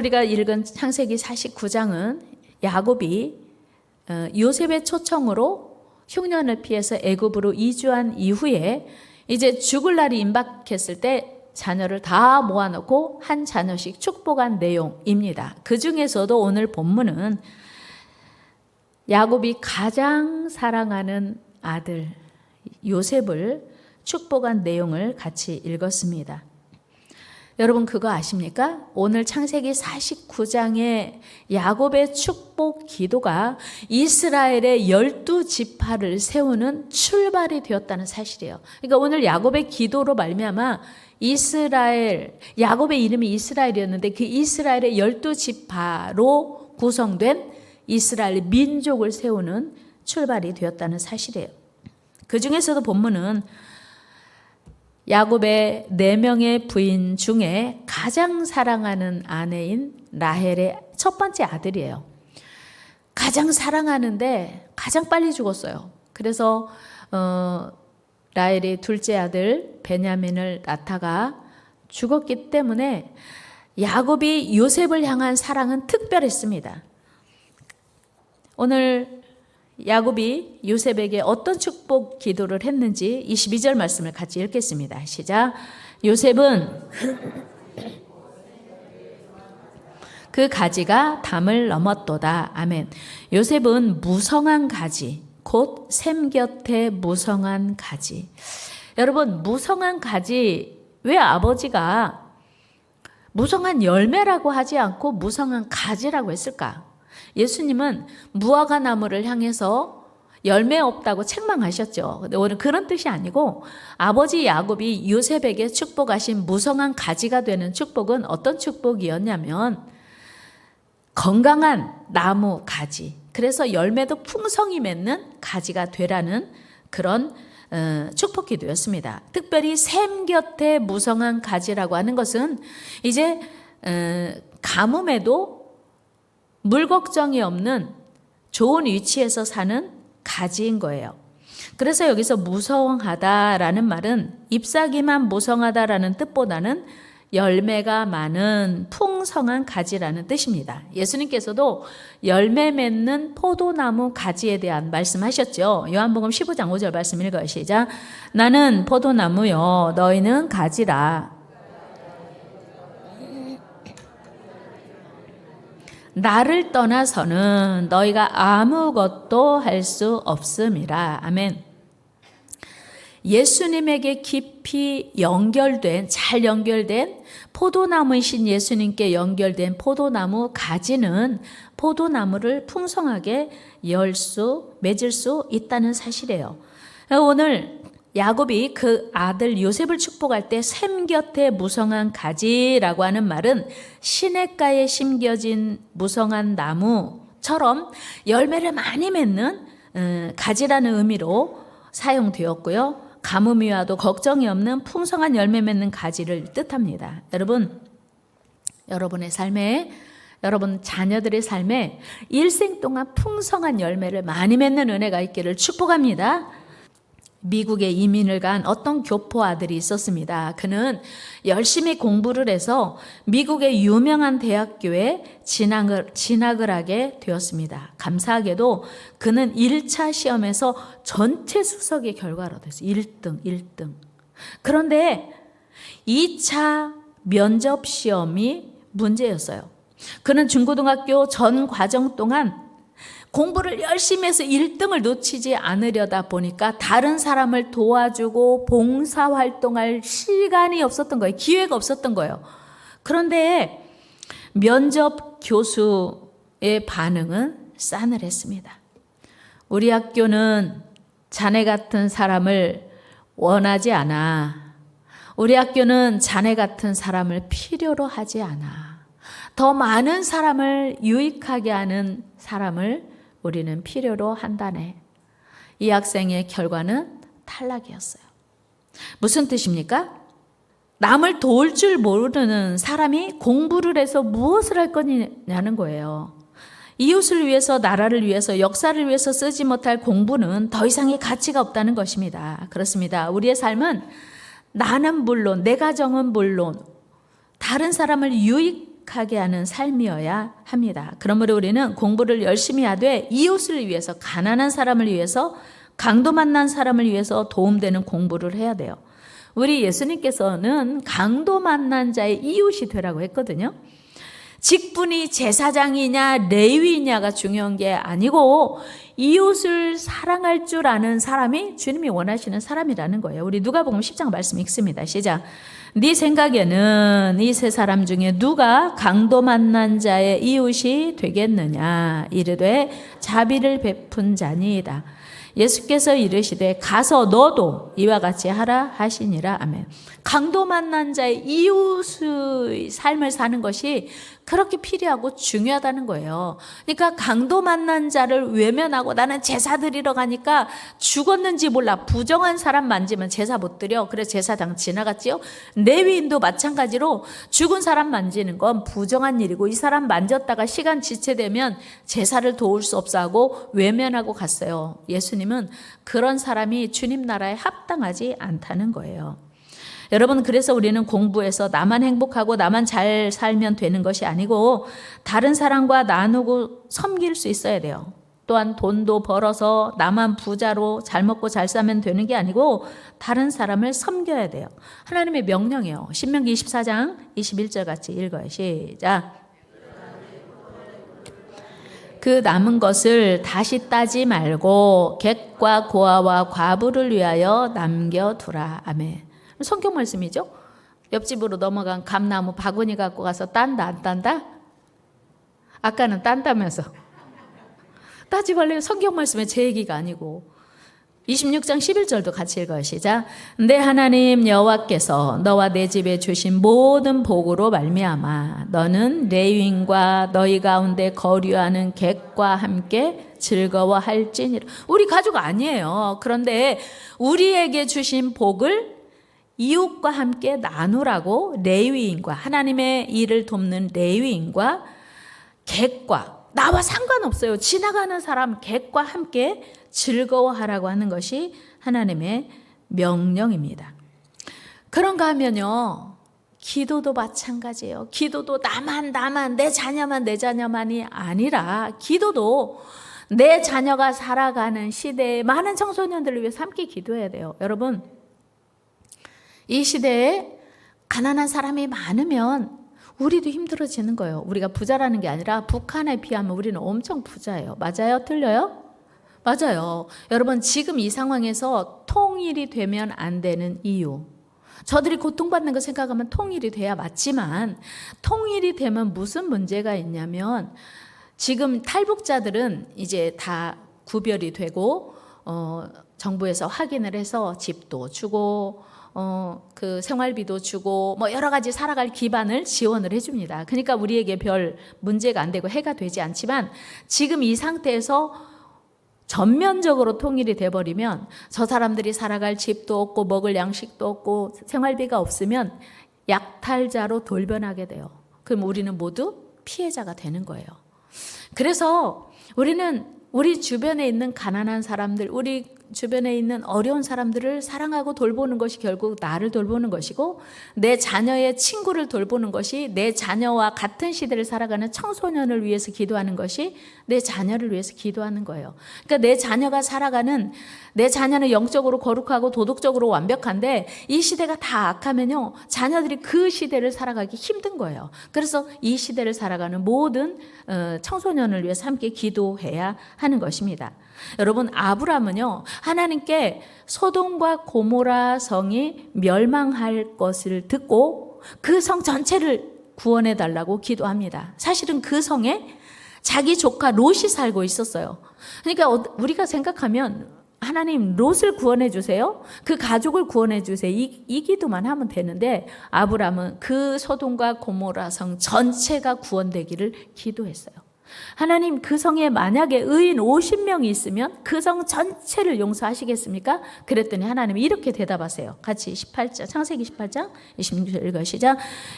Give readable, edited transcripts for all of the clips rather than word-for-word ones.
우리가 읽은 창세기 49장은 야곱이 요셉의 초청으로 흉년을 피해서 애굽으로 이주한 이후에 이제 죽을 날이 임박했을 때 자녀를 다 모아놓고 한 자녀씩 축복한 내용입니다. 그 중에서도 오늘 본문은 야곱이 가장 사랑하는 아들 요셉을 축복한 내용을 같이 읽었습니다. 여러분 그거 아십니까? 오늘 창세기 49장의 야곱의 축복 기도가 이스라엘의 12지파를 세우는 출발이 되었다는 사실이에요. 그러니까 오늘 야곱의 기도로 말미암아 야곱의 이름이 이스라엘이었는데 그 이스라엘의 12지파로 구성된 이스라엘 민족을 세우는 출발이 되었다는 사실이에요. 그 중에서도 본문은 야곱의 4명의 부인 중에 가장 사랑하는 아내인 라헬의 첫 번째 아들이에요. 가장 사랑하는데 가장 빨리 죽었어요. 그래서 라헬이 둘째 아들 베냐민을 낳다가 죽었기 때문에 야곱이 요셉을 향한 사랑은 특별했습니다. 오늘 야곱이 요셉에게 어떤 축복 기도를 했는지 22절 말씀을 같이 읽겠습니다. 시작. 요셉은 그 가지가 담을 넘었도다. 아멘. 요셉은 무성한 가지, 곧 샘 곁에 무성한 가지. 여러분 무성한 가지, 왜 아버지가 무성한 열매라고 하지 않고 무성한 가지라고 했을까? 예수님은 무화과 나무를 향해서 열매 없다고 책망하셨죠. 근데 오늘 그런 뜻이 아니고 아버지 야곱이 요셉에게 축복하신 무성한 가지가 되는 축복은 어떤 축복이었냐면 건강한 나무 가지, 그래서 열매도 풍성히 맺는 가지가 되라는 그런 축복 기도였습니다. 특별히 샘 곁에 무성한 가지라고 하는 것은 이제 가뭄에도 물 걱정이 없는 좋은 위치에서 사는 가지인 거예요. 그래서 여기서 무성하다라는 말은 잎사귀만 무성하다라는 뜻보다는 열매가 많은 풍성한 가지라는 뜻입니다. 예수님께서도 열매 맺는 포도나무 가지에 대한 말씀하셨죠. 요한복음 15장 5절 말씀 읽어요. 시작. 나는 포도나무요 너희는 가지라. 나를 떠나서는 너희가 아무것도 할 수 없음이라. 아멘. 예수님에게 깊이 잘 연결된 포도나무이신 예수님께 연결된 포도나무 가지는 포도나무를 풍성하게 맺을 수 있다는 사실이에요. 오늘 야곱이 그 아들 요셉을 축복할 때 샘 곁에 무성한 가지라고 하는 말은 시냇가에 심겨진 무성한 나무처럼 열매를 많이 맺는 가지라는 의미로 사용되었고요. 가뭄이 와도 걱정이 없는 풍성한 열매 맺는 가지를 뜻합니다. 여러분의 삶에, 여러분 자녀들의 삶에 일생 동안 풍성한 열매를 많이 맺는 은혜가 있기를 축복합니다. 미국에 이민을 간 어떤 교포 아들이 있었습니다. 그는 열심히 공부를 해서 미국의 유명한 대학교에 진학을 하게 되었습니다. 감사하게도 그는 1차 시험에서 전체 수석의 결과를 얻었어요. 1등. 그런데 2차 면접 시험이 문제였어요. 그는 중고등학교 전 과정 동안 공부를 열심히 해서 1등을 놓치지 않으려다 보니까 다른 사람을 도와주고 봉사활동할 시간이 없었던 거예요. 기회가 없었던 거예요. 그런데 면접 교수의 반응은 싸늘했습니다. 우리 학교는 자네 같은 사람을 원하지 않아. 우리 학교는 자네 같은 사람을 필요로 하지 않아. 더 많은 사람을 유익하게 하는 사람을 우리는 필요로 한다네. 이 학생의 결과는 탈락이었어요. 무슨 뜻입니까? 남을 도울 줄 모르는 사람이 공부를 해서 무엇을 할 거냐는 거예요. 이웃을 위해서, 나라를 위해서, 역사를 위해서 쓰지 못할 공부는 더 이상의 가치가 없다는 것입니다. 그렇습니다. 우리의 삶은 나는 물론, 내 가정은 물론 다른 사람을 유익하게 하는 삶이어야 합니다. 그러므로 우리는 공부를 열심히 하되 이웃을 위해서, 가난한 사람을 위해서, 강도 만난 사람을 위해서 도움되는 공부를 해야 돼요. 우리 예수님께서는 강도 만난 자의 이웃이 되라고 했거든요. 직분이 제사장이냐 레위냐가 중요한 게 아니고 이웃을 사랑할 줄 아는 사람이 주님이 원하시는 사람이라는 거예요. 우리 누가복음 10장 말씀 읽습니다. 시작. 네 생각에는 이 세 사람 중에 누가 강도 만난 자의 이웃이 되겠느냐? 이르되 자비를 베푼 자니이다. 예수께서 이르시되 가서 너도 이와 같이 하라 하시니라. 아멘. 강도 만난 자의 이웃의 삶을 사는 것이 그렇게 필요하고 중요하다는 거예요. 그러니까 강도 만난 자를 외면하고 나는 제사 드리러 가니까 죽었는지 몰라 부정한 사람 만지면 제사 못 드려. 그래서 제사장 지나갔지요. 레위인도 마찬가지로 죽은 사람 만지는 건 부정한 일이고 이 사람 만졌다가 시간 지체되면 제사를 도울 수 없어 하고 외면하고 갔어요. 예수님은 그런 사람이 주님 나라에 합당하지 않다는 거예요. 여러분, 그래서 우리는 공부해서 나만 행복하고 나만 잘 살면 되는 것이 아니고 다른 사람과 나누고 섬길 수 있어야 돼요. 또한 돈도 벌어서 나만 부자로 잘 먹고 잘 사면 되는 게 아니고 다른 사람을 섬겨야 돼요. 하나님의 명령이에요. 신명기 24장 21절 같이 읽어요. 시작. 그 남은 것을 다시 따지 말고 객과 고아와 과부를 위하여 남겨두라. 아멘. 성경 말씀이죠. 옆집으로 넘어간 감나무 바구니 갖고 가서 딴다 안 딴다? 아까는 딴다면서. 따지 말래요. 성경 말씀에 제 얘기가 아니고. 26장 11절도 같이 읽어요. 시작. 내 하나님 여호와께서 너와 내 집에 주신 모든 복으로 말미암아 너는 레위인과 너희 가운데 거류하는 객과 함께 즐거워할지니라. 우리 가족 아니에요. 그런데 우리에게 주신 복을 이웃과 함께 나누라고 레위인과 하나님의 일을 돕는 레위인과 객과 나와 상관없어요. 지나가는 사람 객과 함께 즐거워하라고 하는 것이 하나님의 명령입니다. 그런가 하면요. 기도도 마찬가지예요. 기도도 나만 내 자녀만이 아니라 기도도 내 자녀가 살아가는 시대에 많은 청소년들을 위해서 함께 기도해야 돼요. 여러분, 이 시대에 가난한 사람이 많으면 우리도 힘들어지는 거예요. 우리가 부자라는 게 아니라 북한에 비하면 우리는 엄청 부자예요. 맞아요? 틀려요? 맞아요. 여러분, 지금 이 상황에서 통일이 되면 안 되는 이유. 저들이 고통받는 거 생각하면 통일이 돼야 맞지만 통일이 되면 무슨 문제가 있냐면 지금 탈북자들은 이제 다 구별이 되고 정부에서 확인을 해서 집도 주고 그 생활비도 주고 뭐 여러 가지 살아갈 기반을 지원을 해줍니다. 그러니까 우리에게 별 문제가 안 되고 해가 되지 않지만 지금 이 상태에서 전면적으로 통일이 돼버리면 저 사람들이 살아갈 집도 없고 먹을 양식도 없고 생활비가 없으면 약탈자로 돌변하게 돼요. 그럼 우리는 모두 피해자가 되는 거예요. 그래서 우리는 우리 주변에 있는 가난한 사람들, 우리 주변에 있는 어려운 사람들을 사랑하고 돌보는 것이 결국 나를 돌보는 것이고 내 자녀의 친구를 돌보는 것이 내 자녀와 같은 시대를 살아가는 청소년을 위해서 기도하는 것이 내 자녀를 위해서 기도하는 거예요. 그러니까 내 자녀는 영적으로 거룩하고 도덕적으로 완벽한데 이 시대가 다 악하면요. 자녀들이 그 시대를 살아가기 힘든 거예요. 그래서 이 시대를 살아가는 모든 청소년을 위해서 함께 기도해야 하는 것입니다. 여러분, 아브라함은요, 하나님께 소돔과 고모라 성이 멸망할 것을 듣고 그 성 전체를 구원해 달라고 기도합니다. 사실은 그 성에 자기 조카 롯이 살고 있었어요. 그러니까 우리가 생각하면 하나님 롯을 구원해 주세요. 그 가족을 구원해 주세요. 이 기도만 하면 되는데 아브라함은 그 소돔과 고모라 성 전체가 구원되기를 기도했어요. 하나님, 그 성에 만약에 의인 50명이 있으면 그 성 전체를 용서하시겠습니까? 그랬더니 하나님이 이렇게 대답하세요. 같이 18장, 창세기 18장 26절 읽으시죠.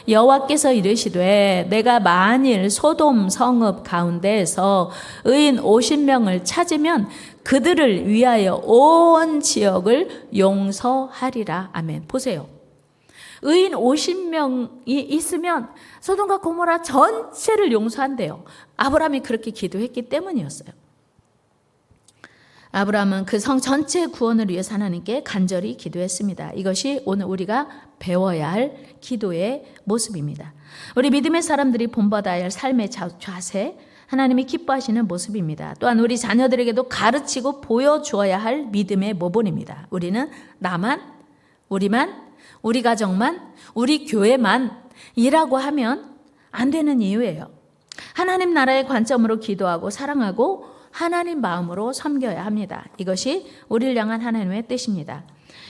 여호와께서 이르시되 내가 만일 소돔 성읍 가운데에서 의인 50명을 찾으면 그들을 위하여 온 지역을 용서하리라. 아멘. 보세요. 의인 50명이 있으면 소돔과 고모라 전체를 용서한대요. 아브라함이 그렇게 기도했기 때문이었어요. 아브라함은 그 성 전체의 구원을 위해서 하나님께 간절히 기도했습니다. 이것이 오늘 우리가 배워야 할 기도의 모습입니다. 우리 믿음의 사람들이 본받아야 할 삶의 자세, 하나님이 기뻐하시는 모습입니다. 또한 우리 자녀들에게도 가르치고 보여주어야 할 믿음의 모본입니다. 우리는 나만, 우리만, 우리 가정만, 우리 교회만 이라고 하면 안 되는 이유예요. 하나님 나라의 관점으로 기도하고 사랑하고 하나님 마음으로 섬겨야 합니다. 이것이 우리를 향한 하나님의 뜻입니다.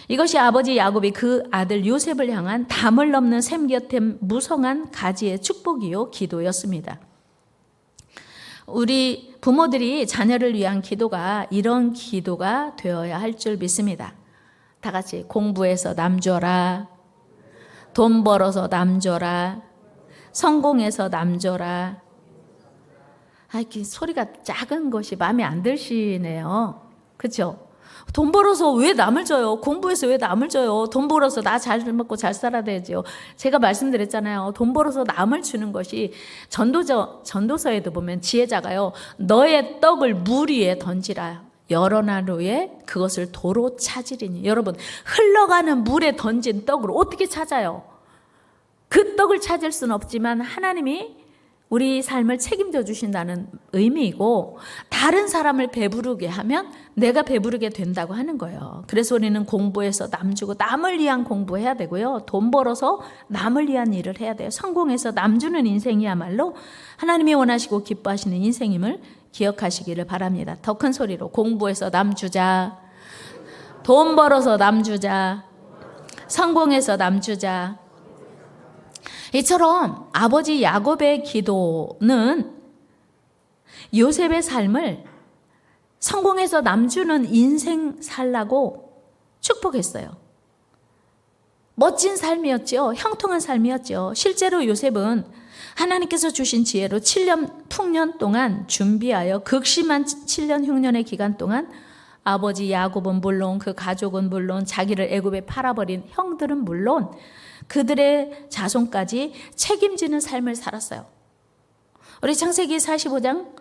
이것이 아버지 야곱이 그 아들 요셉을 향한 담을 넘는 샘 곁에 무성한 가지의 축복이요 기도였습니다. 우리 부모들이 자녀를 위한 기도가 이런 기도가 되어야 할 줄 믿습니다. 다 같이 공부해서 남 줘라, 돈 벌어서 남 줘라, 성공해서 남 줘라. 이렇게 소리가 작은 것이 마음에 안 드시네요. 그렇죠? 돈 벌어서 왜 남을 줘요? 공부해서 왜 남을 줘요? 돈 벌어서 나 잘 먹고 잘 살아야 되죠. 제가 말씀드렸잖아요. 돈 벌어서 남을 주는 것이 전도서에도 보면 지혜자가요. 너의 떡을 물 위에 던지라. 여러 날 후에 그것을 도로 찾으리니. 여러분, 흘러가는 물에 던진 떡을 어떻게 찾아요? 그 떡을 찾을 수는 없지만 하나님이 우리 삶을 책임져 주신다는 의미이고, 다른 사람을 배부르게 하면 내가 배부르게 된다고 하는 거예요. 그래서 우리는 공부해서 남 주고 남을 위한 공부해야 되고요. 돈 벌어서 남을 위한 일을 해야 돼요. 성공해서 남 주는 인생이야말로 하나님이 원하시고 기뻐하시는 인생임을 기억하시기를 바랍니다. 더 큰 소리로 공부해서 남 주자, 돈 벌어서 남 주자, 성공해서 남 주자. 이처럼 아버지 야곱의 기도는 요셉의 삶을 성공해서 남주는 인생 살라고 축복했어요. 멋진 삶이었죠. 형통한 삶이었죠. 실제로 요셉은 하나님께서 주신 지혜로 7년 풍년 동안 준비하여 극심한 7년 흉년의 기간 동안 아버지 야곱은 물론 그 가족은 물론 자기를 애굽에 팔아버린 형들은 물론 그들의 자손까지 책임지는 삶을 살았어요. 우리 창세기 45장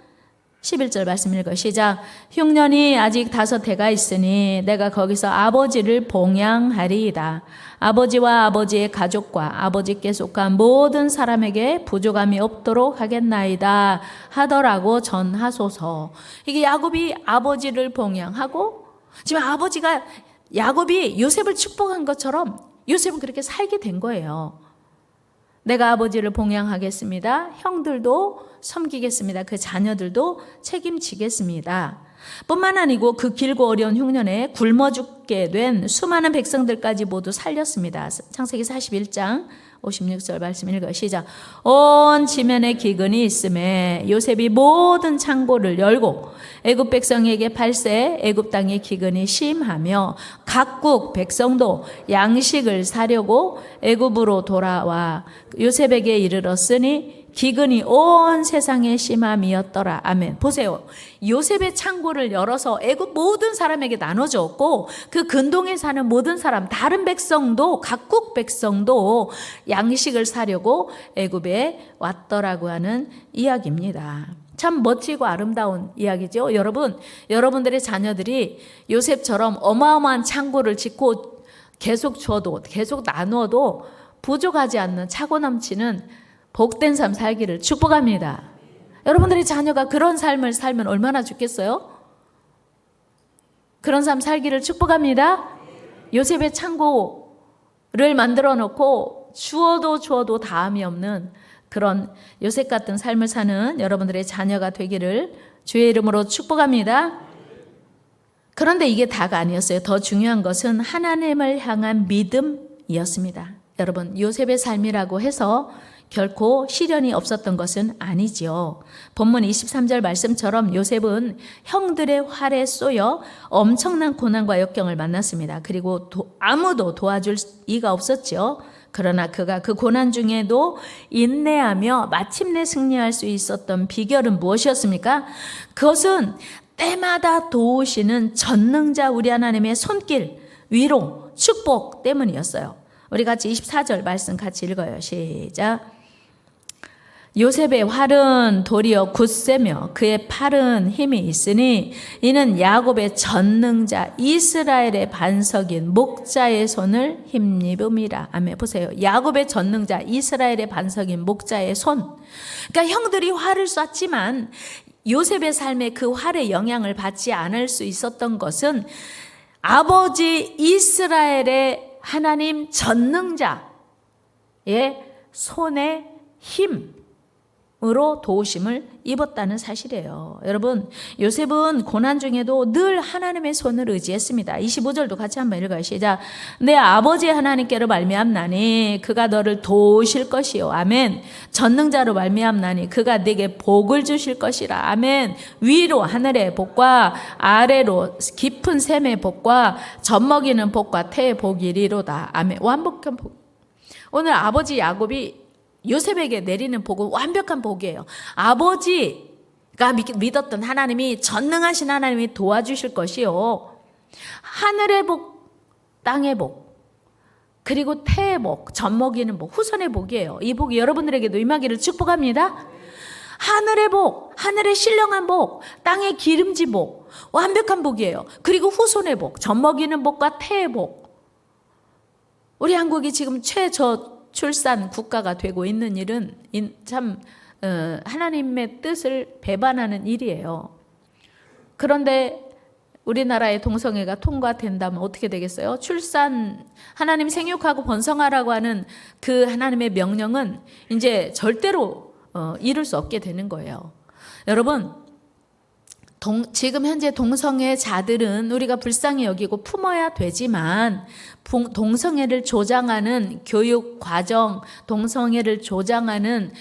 11절 말씀 읽어 시작. 흉년이 아직 5해가 있으니 내가 거기서 아버지를 봉양하리이다. 아버지와 아버지의 가족과 아버지께 속한 모든 사람에게 부족함이 없도록 하겠나이다 하더라고 전하소서. 이게 야곱이 아버지를 봉양하고 지금 아버지가 야곱이 요셉을 축복한 것처럼 요셉은 그렇게 살게 된 거예요. 내가 아버지를 봉양하겠습니다. 형들도 섬기겠습니다. 그 자녀들도 책임지겠습니다. 뿐만 아니고 그 길고 어려운 흉년에 굶어 죽게 된 수많은 백성들까지 모두 살렸습니다. 창세기 41장 56절 말씀 읽어 시작. 온 지면에 기근이 있음에 요셉이 모든 창고를 열고 애굽 백성에게 팔세 애굽 땅의 기근이 심하며 각국 백성도 양식을 사려고 애굽으로 돌아와 요셉에게 이르렀으니 기근이 온 세상에 심함이었더라. 아멘. 보세요. 요셉의 창고를 열어서 애굽 모든 사람에게 나눠줬고 그 근동에 사는 모든 사람, 다른 백성도 각국 백성도 양식을 사려고 애굽에 왔더라고 하는 이야기입니다. 참 멋지고 아름다운 이야기죠. 여러분들의 자녀들이 요셉처럼 어마어마한 창고를 짓고 계속 줘도 계속 나눠도 부족하지 않는 차고 넘치는 복된 삶 살기를 축복합니다. 여러분들의 자녀가 그런 삶을 살면 얼마나 좋겠어요? 그런 삶 살기를 축복합니다. 요셉의 창고를 만들어 놓고 주어도 다함이 없는 그런 요셉 같은 삶을 사는 여러분들의 자녀가 되기를 주의 이름으로 축복합니다. 그런데 이게 다가 아니었어요. 더 중요한 것은 하나님을 향한 믿음이었습니다. 여러분, 요셉의 삶이라고 해서 결코 시련이 없었던 것은 아니지요. 본문 23절 말씀처럼 요셉은 형들의 활에 쏘여 엄청난 고난과 역경을 만났습니다. 그리고 아무도 도와줄 이가 없었죠. 그러나 그가 그 고난 중에도 인내하며 마침내 승리할 수 있었던 비결은 무엇이었습니까? 그것은 때마다 도우시는 전능자 우리 하나님의 손길, 위로, 축복 때문이었어요. 우리 같이 24절 말씀 같이 읽어요. 시작. 요셉의 활은 도리어 굳세며 그의 팔은 힘이 있으니 이는 야곱의 전능자 이스라엘의 반석인 목자의 손을 힘입음이라. 아멘. 보세요. 야곱의 전능자 이스라엘의 반석인 목자의 손. 그러니까 형들이 활을 쐈지만 요셉의 삶에 그 활의 영향을 받지 않을 수 있었던 것은 아버지 이스라엘의 하나님 전능자의 손의 힘으로 도우심을 입었다는 사실이에요. 여러분, 요셉은 고난 중에도 늘 하나님의 손을 의지했습니다. 25절도 같이 한번 읽어요. 시작. 내 아버지 하나님께로 말미암나니 그가 너를 도우실 것이요. 아멘. 전능자로 말미암나니 그가 네게 복을 주실 것이라. 아멘. 위로 하늘의 복과 아래로 깊은 샘의 복과 젖먹이는 복과 태의 복이 이리로다. 아멘. 완벽한 복. 오늘 아버지 야곱이 요셉에게 내리는 복은 완벽한 복이에요. 아버지가 믿었던 하나님이 전능하신 하나님이 도와주실 것이요. 하늘의 복, 땅의 복, 그리고 태의 복, 젖먹이는 복, 후손의 복이에요. 이 복이 여러분들에게도 임하기를 축복합니다. 하늘의 복, 하늘의 신령한 복, 땅의 기름진 복, 완벽한 복이에요. 그리고 후손의 복, 젖먹이는 복과 태의 복. 우리 한국이 지금 최저출산 국가가 되고 있는 일은 참 하나님의 뜻을 배반하는 일이에요. 그런데 우리나라의 동성애가 통과된다면 어떻게 되겠어요? 하나님 생육하고 번성하라고 하는 그 하나님의 명령은 이제 절대로 이룰 수 없게 되는 거예요. 여러분, 지금 현재 동성애자들은 우리가 불쌍히 여기고 품어야 되지만 동성애를 조장하는 교육 과정, 동성애를 조장하는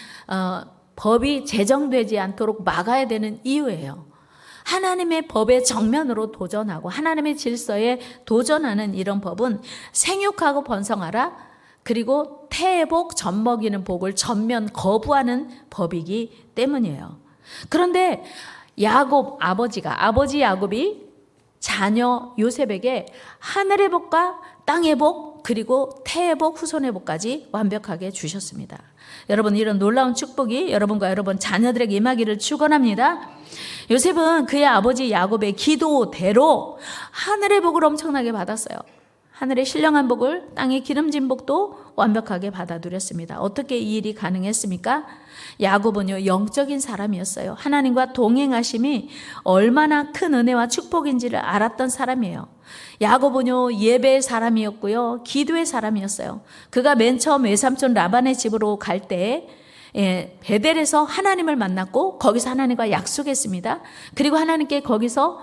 법이 제정되지 않도록 막아야 되는 이유예요. 하나님의 법에 정면으로 도전하고 하나님의 질서에 도전하는 이런 법은 생육하고 번성하라, 그리고 태의 복, 젖먹이는 복을 전면 거부하는 법이기 때문이에요. 그런데 아버지 야곱이 자녀 요셉에게 하늘의 복과 땅의 복, 그리고 태의 복, 후손의 복까지 완벽하게 주셨습니다. 여러분, 이런 놀라운 축복이 여러분과 여러분 자녀들에게 임하기를 축원합니다. 요셉은 그의 아버지 야곱의 기도대로 하늘의 복을 엄청나게 받았어요. 하늘의 신령한 복을, 땅의 기름진 복도 완벽하게 받아 누렸습니다. 어떻게 이 일이 가능했습니까? 야곱은요, 영적인 사람이었어요. 하나님과 동행하심이 얼마나 큰 은혜와 축복인지를 알았던 사람이에요. 야곱은요, 예배의 사람이었고요, 기도의 사람이었어요. 그가 맨 처음 외삼촌 라반의 집으로 갈 때 베델에서 하나님을 만났고 거기서 하나님과 약속했습니다. 그리고 하나님께 거기서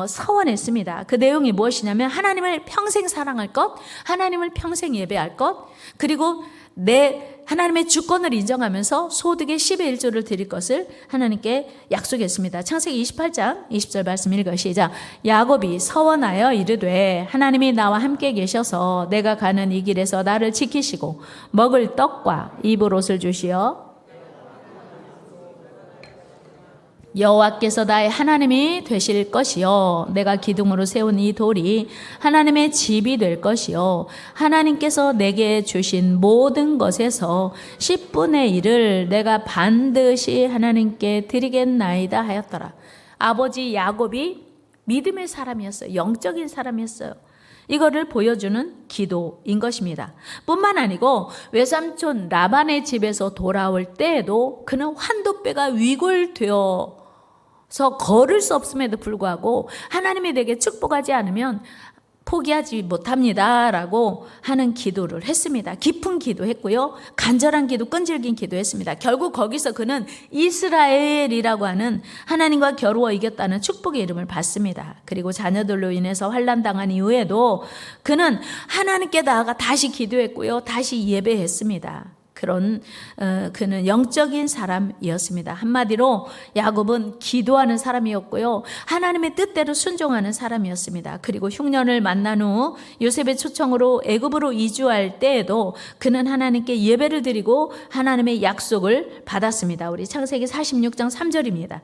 서원했습니다. 그 내용이 무엇이냐면 하나님을 평생 사랑할 것, 하나님을 평생 예배할 것, 그리고 하나님의 주권을 인정하면서 소득의 10의 1조를 드릴 것을 하나님께 약속했습니다. 창세기 28장 20절 말씀 읽어 시작. 야곱이 서원하여 이르되 하나님이 나와 함께 계셔서 내가 가는 이 길에서 나를 지키시고 먹을 떡과 입을 옷을 주시어 여호와께서 나의 하나님이 되실 것이요 내가 기둥으로 세운 이 돌이 하나님의 집이 될 것이요 하나님께서 내게 주신 모든 것에서 10분의 1을 내가 반드시 하나님께 드리겠나이다 하였더라. 아버지 야곱이 믿음의 사람이었어요. 영적인 사람이었어요. 이거를 보여주는 기도인 것입니다. 뿐만 아니고 외삼촌 라반의 집에서 돌아올 때에도 그는 환도뼈가 위골되어 걸을 수 없음에도 불구하고 하나님이 내게 축복하지 않으면 포기하지 못합니다 라고 하는 기도를 했습니다. 깊은 기도했고요, 간절한 기도, 끈질긴 기도했습니다. 결국 거기서 그는 이스라엘이라고 하는 하나님과 겨루어 이겼다는 축복의 이름을 받습니다. 그리고 자녀들로 인해서 환난당한 이후에도 그는 하나님께 나아가 다시 기도했고요, 다시 예배했습니다. 그는 영적인 사람이었습니다. 한마디로 야곱은 기도하는 사람이었고요, 하나님의 뜻대로 순종하는 사람이었습니다. 그리고 흉년을 만난 후 요셉의 초청으로 애굽으로 이주할 때에도 그는 하나님께 예배를 드리고 하나님의 약속을 받았습니다. 우리 창세기 46장 3절입니다.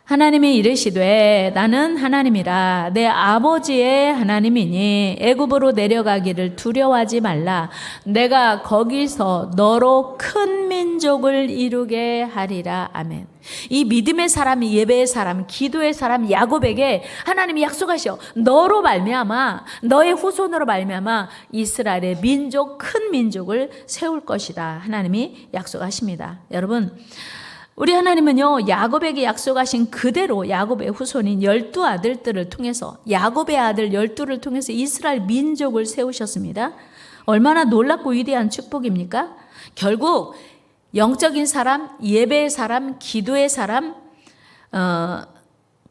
하나님이 이르시되 나는 하나님이라 내 아버지의 하나님이니 애굽으로 내려가기를 두려워하지 말라. 내가 거기서 너로 큰 민족을 이루게 하리라. 아멘. 이 믿음의 사람, 예배의 사람, 기도의 사람 야곱에게 하나님이 약속하셔. 너로 말미암아, 너의 후손으로 말미암아 이스라엘의 민족, 큰 민족을 세울 것이다. 하나님이 약속하십니다. 여러분, 우리 하나님은요, 야곱에게 약속하신 그대로 야곱의 후손인 12아들들을 통해서, 야곱의 아들 12를 통해서 이스라엘 민족을 세우셨습니다. 얼마나 놀랍고 위대한 축복입니까? 결국 영적인 사람, 예배의 사람, 기도의 사람,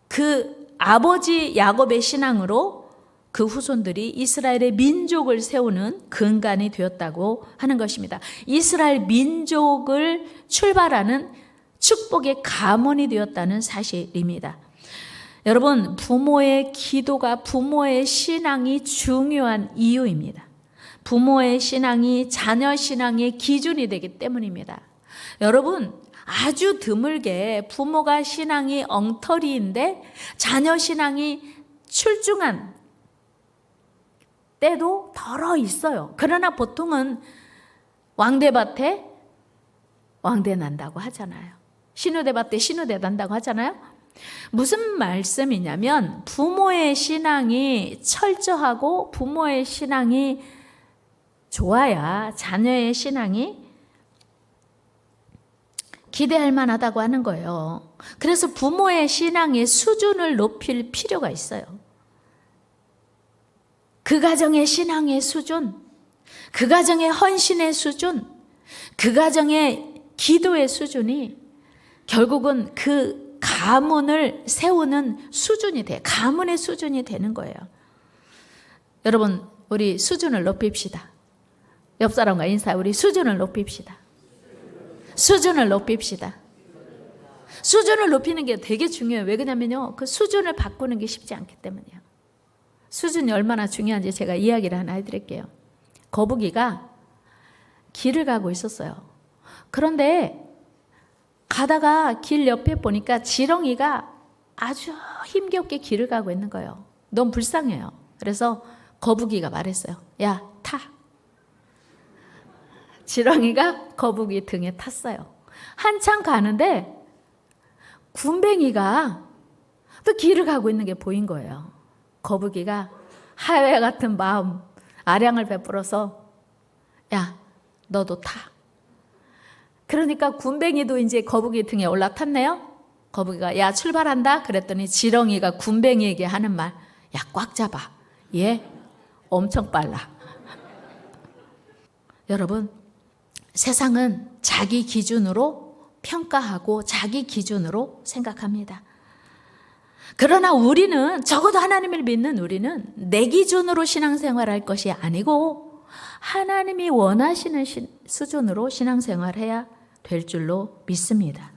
그 아버지 야곱의 신앙으로 그 후손들이 이스라엘의 민족을 세우는 근간이 되었다고 하는 것입니다. 이스라엘 민족을 출발하는 축복의 가문이 되었다는 사실입니다. 여러분, 부모의 기도가, 부모의 신앙이 중요한 이유입니다. 부모의 신앙이 자녀 신앙의 기준이 되기 때문입니다. 여러분, 아주 드물게 부모가 신앙이 엉터리인데 자녀 신앙이 출중한 때도 덜어 있어요. 그러나 보통은 왕대밭에 왕대 난다고 하잖아요. 신우대밭에 신우대 난다고 하잖아요. 무슨 말씀이냐면 부모의 신앙이 철저하고 부모의 신앙이 좋아야 자녀의 신앙이 기대할 만하다고 하는 거예요. 그래서 부모의 신앙의 수준을 높일 필요가 있어요. 그 가정의 신앙의 수준, 그 가정의 헌신의 수준, 그 가정의 기도의 수준이 결국은 그 가문을 세우는 수준이 돼요. 가문의 수준이 되는 거예요. 여러분, 우리 수준을 높입시다. 옆 사람과 인사, 우리 수준을 높입시다. 수준을 높입시다. 수준을 높이는 게 되게 중요해요. 왜 그러냐면요, 그 수준을 바꾸는 게 쉽지 않기 때문이에요. 수준이 얼마나 중요한지 제가 이야기를 하나 해드릴게요. 거북이가 길을 가고 있었어요. 그런데 가다가 길 옆에 보니까 지렁이가 아주 힘겹게 길을 가고 있는 거예요. 너무 불쌍해요. 그래서 거북이가 말했어요. 야, 타. 지렁이가 거북이 등에 탔어요. 한참 가는데 군뱅이가 또 길을 가고 있는 게 보인 거예요. 거북이가 하회 같은 마음, 아량을 베풀어서 야, 너도 타. 그러니까 군뱅이도 이제 거북이 등에 올라탔네요. 거북이가 야, 출발한다 그랬더니 지렁이가 군뱅이에게 하는 말, 야, 꽉 잡아. 얘 엄청 빨라. 여러분, 세상은 자기 기준으로 평가하고 자기 기준으로 생각합니다. 그러나 우리는, 적어도 하나님을 믿는 우리는 내 기준으로 신앙생활할 것이 아니고 하나님이 원하시는 수준으로 신앙생활해야 될 줄로 믿습니다.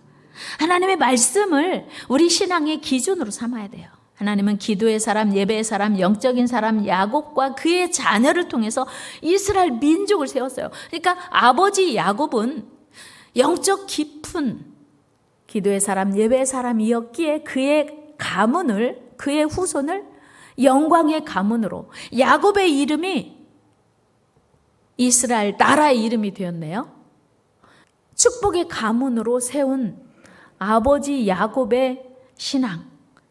하나님의 말씀을 우리 신앙의 기준으로 삼아야 돼요. 하나님은 기도의 사람, 예배의 사람, 영적인 사람 야곱과 그의 자녀를 통해서 이스라엘 민족을 세웠어요. 그러니까 아버지 야곱은 영적 깊은 기도의 사람, 예배의 사람이었기에 그의 가문을, 그의 후손을 영광의 가문으로, 야곱의 이름이 이스라엘 나라의 이름이 되었네요. 축복의 가문으로 세운 아버지 야곱의 신앙,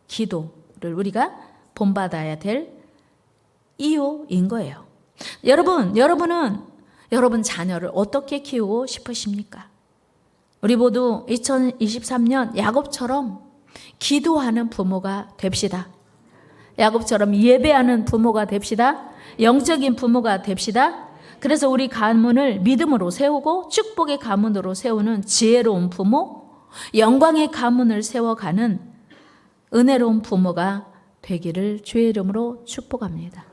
기도를 우리가 본받아야 될 이유인 거예요. 여러분은 여러분 자녀를 어떻게 키우고 싶으십니까? 우리 모두 2023년 야곱처럼 기도하는 부모가 됩시다. 야곱처럼 예배하는 부모가 됩시다. 영적인 부모가 됩시다. 그래서 우리 가문을 믿음으로 세우고 축복의 가문으로 세우는 지혜로운 부모, 영광의 가문을 세워가는 은혜로운 부모가 되기를 주의 이름으로 축복합니다.